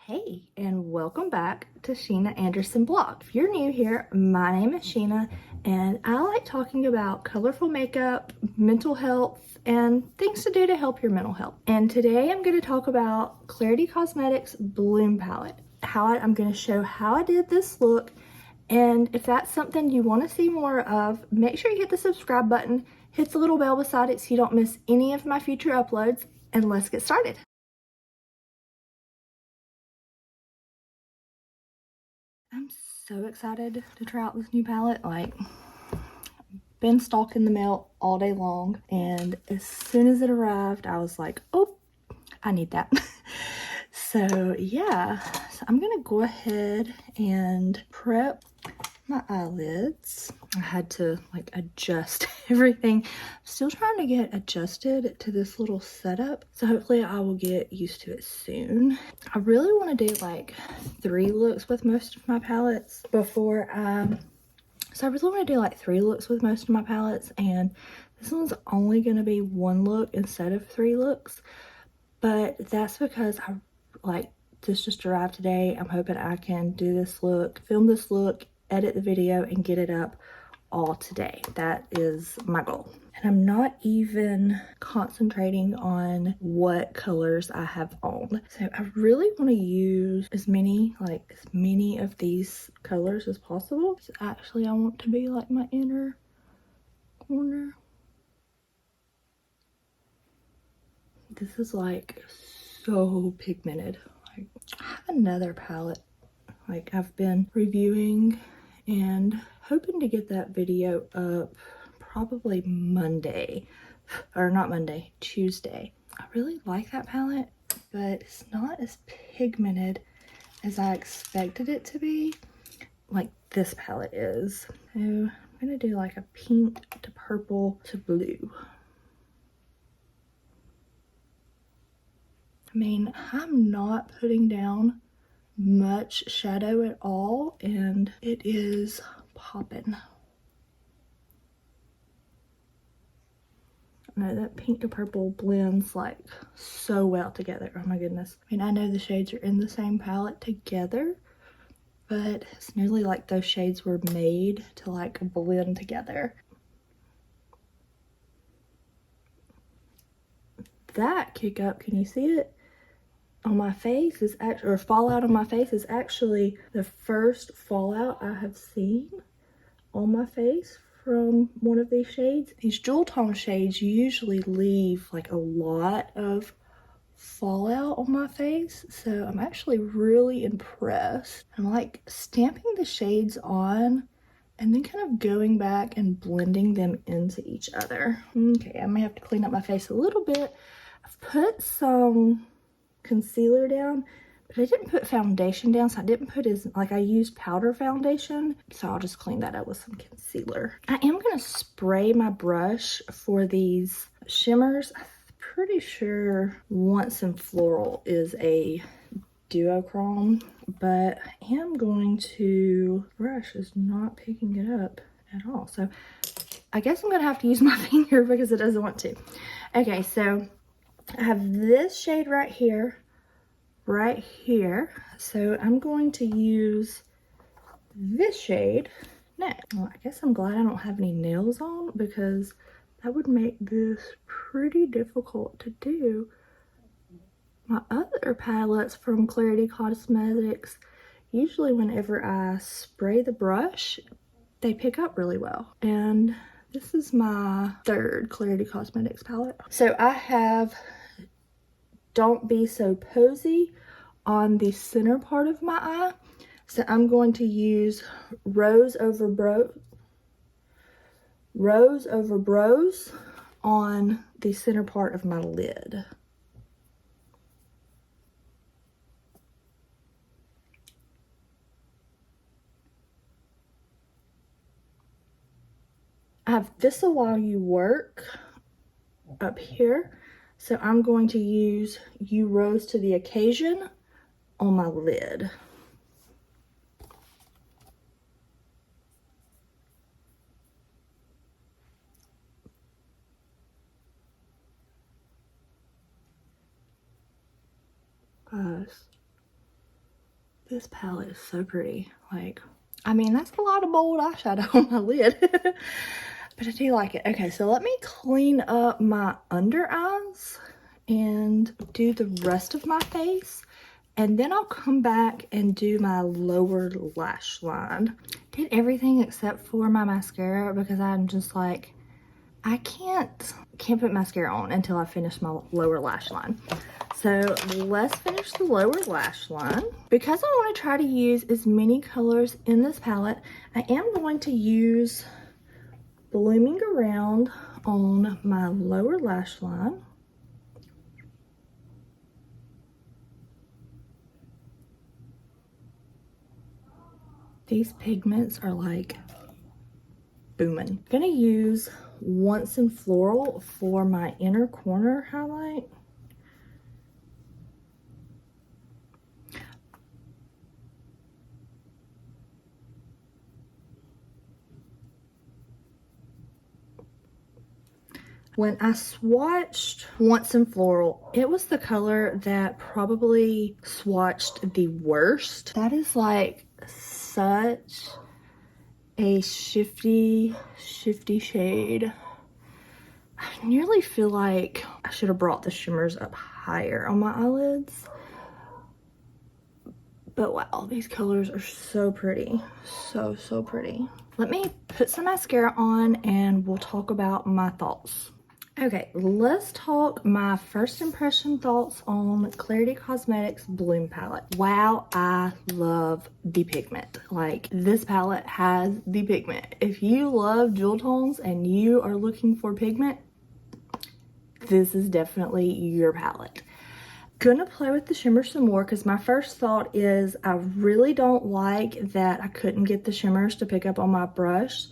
Hey, and welcome back to Sheena Anderson Blog. If you're new here, my name is Sheena, and I like talking about colorful makeup, mental health, and things to do to help your mental health. And today I'm going to talk about Klarity Kosmetics Bloom palette. I'm going to show how I did this look, and if that's something you want to see more of, make sure you hit the subscribe button, hit the little bell beside it so you don't miss any of my future uploads, and let's get started. I'm so excited to try out this new palette. Been stalking the mail all day long, and as soon as it arrived, I was like, oh, I need that. So yeah, I'm gonna go ahead and prep my eyelids. I had to adjust everything. I'm still trying to get adjusted to this little setup, so hopefully I will get used to it soon. I really want to do like 3 looks with most of my palettes before so I really want to do like 3 looks with most of my palettes, and this one's only going to be 1 look instead of 3 looks, but that's because this just arrived today. I'm hoping I can do this look, film this look, edit the video, and get it up all today. That is my goal. And I'm not even concentrating on what colors I have on. So I really want to use as many of these colors as possible. So actually I want to be like my inner corner. This is like so pigmented. I have another palette I've been reviewing and hoping to get that video up probably Monday, or not Monday, Tuesday. I really like that palette, but it's not as pigmented as I expected it to be, like this palette is. So I'm gonna do like a pink to purple to blue. I mean, I'm not putting down much shadow at all, and it is popping. No, that pink to purple blends like so well together. Oh my goodness. I mean, I know the shades are in the same palette together, but it's nearly like those shades were made to like blend together. That kick up, can you see it? On my face is actually, or fallout on my face is actually the first fallout I have seen on my face from one of these shades. These jewel tone shades usually leave like a lot of fallout on my face, so I'm actually really impressed. I'm like stamping the shades on and then kind of going back and blending them into each other. Okay, I may have to clean up my face a little bit. I've put some concealer down, but I didn't put foundation down, so I didn't put I used powder foundation, so I'll just clean that up with some concealer. I am gonna spray my brush for these shimmers. I'm pretty sure Once and Floral is a duochrome, but I am going to, brush is not picking it up at all, so I guess I'm gonna have to use my finger because it doesn't want to. Okay, so I have this shade right here, so I'm going to use this shade next. Well, I guess I'm glad I don't have any nails on, because that would make this pretty difficult to do. My other palettes from Klarity Kosmetics, usually whenever I spray the brush, they pick up really well. And this is my 3rd Klarity Kosmetics palette. So I have Don't Be So Posy on the center part of my eye. So I'm going to use Rose Over Bros on the center part of my lid. I have This A While You Work up here, so I'm going to use You Rose to the Occasion on my lid. This palette is so pretty. Like, I mean, that's a lot of bold eyeshadow on my lid. But I do like it. Okay, so let me clean up my under eyes and do the rest of my face. And then I'll come back and do my lower lash line. Did everything except for my mascara because I'm just like, I can't put mascara on until I finish my lower lash line. So let's finish the lower lash line. Because I want to try to use as many colors in this palette, I am going to use Blooming Around on my lower lash line. These pigments are like booming. I'm gonna use Once in Floral for my inner corner highlight. When I swatched Once in Floral, it was the color that probably swatched the worst. That is like such a shifty shade. I nearly feel like I should have brought the shimmers up higher on my eyelids. But wow, these colors are so pretty. So pretty. Let me put some mascara on and we'll talk about my thoughts. Okay, let's talk my first impression thoughts on Klarity Kosmetics Bloom palette. Wow, I love the pigment. Like, this palette has the pigment. If you love jewel tones and you are looking for pigment, this is definitely your palette. Gonna play with the shimmer some more because my first thought is I really don't like that I couldn't get the shimmers to pick up on my brush.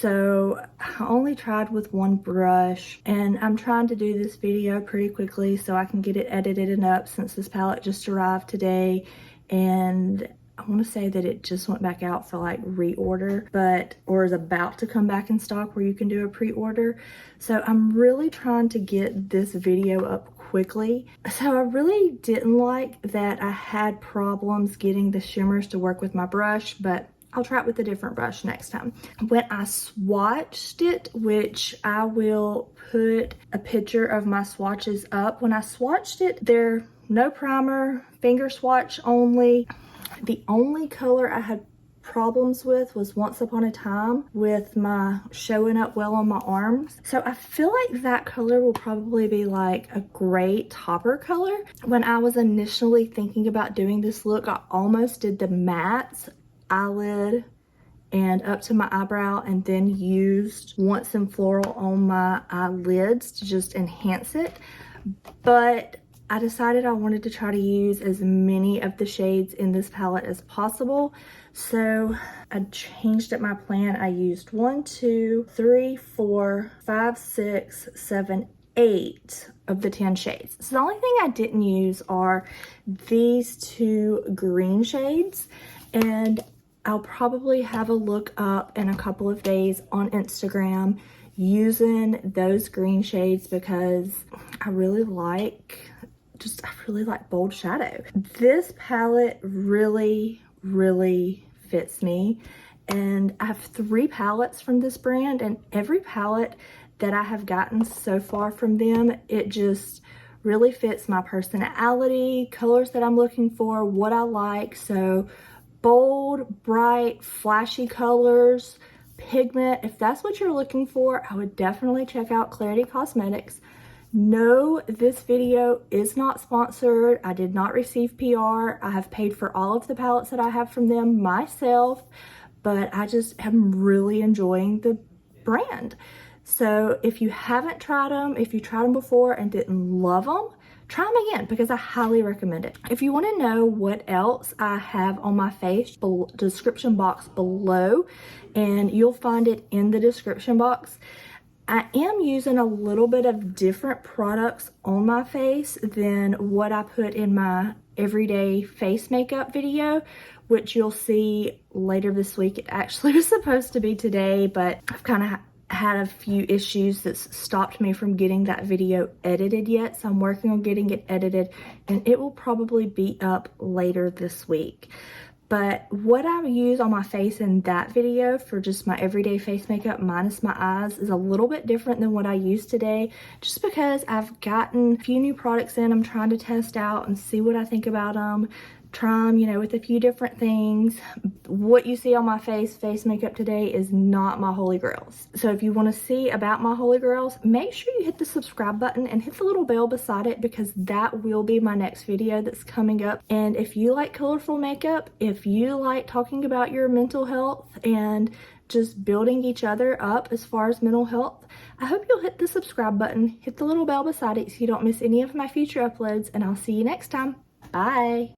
So I only tried with one brush and I'm trying to do this video pretty quickly so I can get it edited and up since this palette just arrived today. And I want to say that it just went back out for like reorder, or is about to come back in stock where you can do a pre-order. So I'm really trying to get this video up quickly. So I really didn't like that I had problems getting the shimmers to work with my brush, but I'll try it with a different brush next time. When I swatched it, which I will put a picture of my swatches up. When I swatched it, they're no primer, finger swatch only. The only color I had problems with was Once Upon a Time with my showing up well on my arms. So I feel like that color will probably be like a great topper color. When I was initially thinking about doing this look, I almost did the mattes, eyelid, and up to my eyebrow, and then used Once in Floral on my eyelids to just enhance it. But I decided I wanted to try to use as many of the shades in this palette as possible. So I changed up my plan. I used 1, 2, 3, 4, 5, 6, 7, 8 of the 10 shades. So the only thing I didn't use are these 2 green shades, and I'll probably have a look up in a couple of days on Instagram using those green shades because I really like bold shadow. This palette really fits me, and I have 3 palettes from this brand, and every palette that I have gotten so far from them, it just really fits my personality, colors that I'm looking for, what I like. So bold, bright, flashy colors, pigment. If that's what you're looking for, I would definitely check out Klarity Kosmetics. No, this video is not sponsored. I did not receive PR. I have paid for all of the palettes that I have from them myself, but I just am really enjoying the brand. So if you haven't tried them, if you tried them before and didn't love them, try them again because I highly recommend it. If you want to know what else I have on my face, description box below, and you'll find it in the description box. I am using a little bit of different products on my face than what I put in my everyday face makeup video, which you'll see later this week. It actually was supposed to be today, but I've kind of had a few issues that stopped me from getting that video edited yet, so I'm working on getting it edited, and it will probably be up later this week. But what I use on my face in that video for just my everyday face makeup minus my eyes is a little bit different than what I use today, just because I've gotten a few new products in. I'm trying to test out and see what I think about them. Try them, you know, with a few different things. What you see on my face makeup today is not my holy grails. So if you want to see about my holy grails, make sure you hit the subscribe button and hit the little bell beside it, because that will be my next video that's coming up. And if you like colorful makeup, if you like talking about your mental health and just building each other up as far as mental health, I hope you'll hit the subscribe button, hit the little bell beside it so you don't miss any of my future uploads, and I'll see you next time. Bye.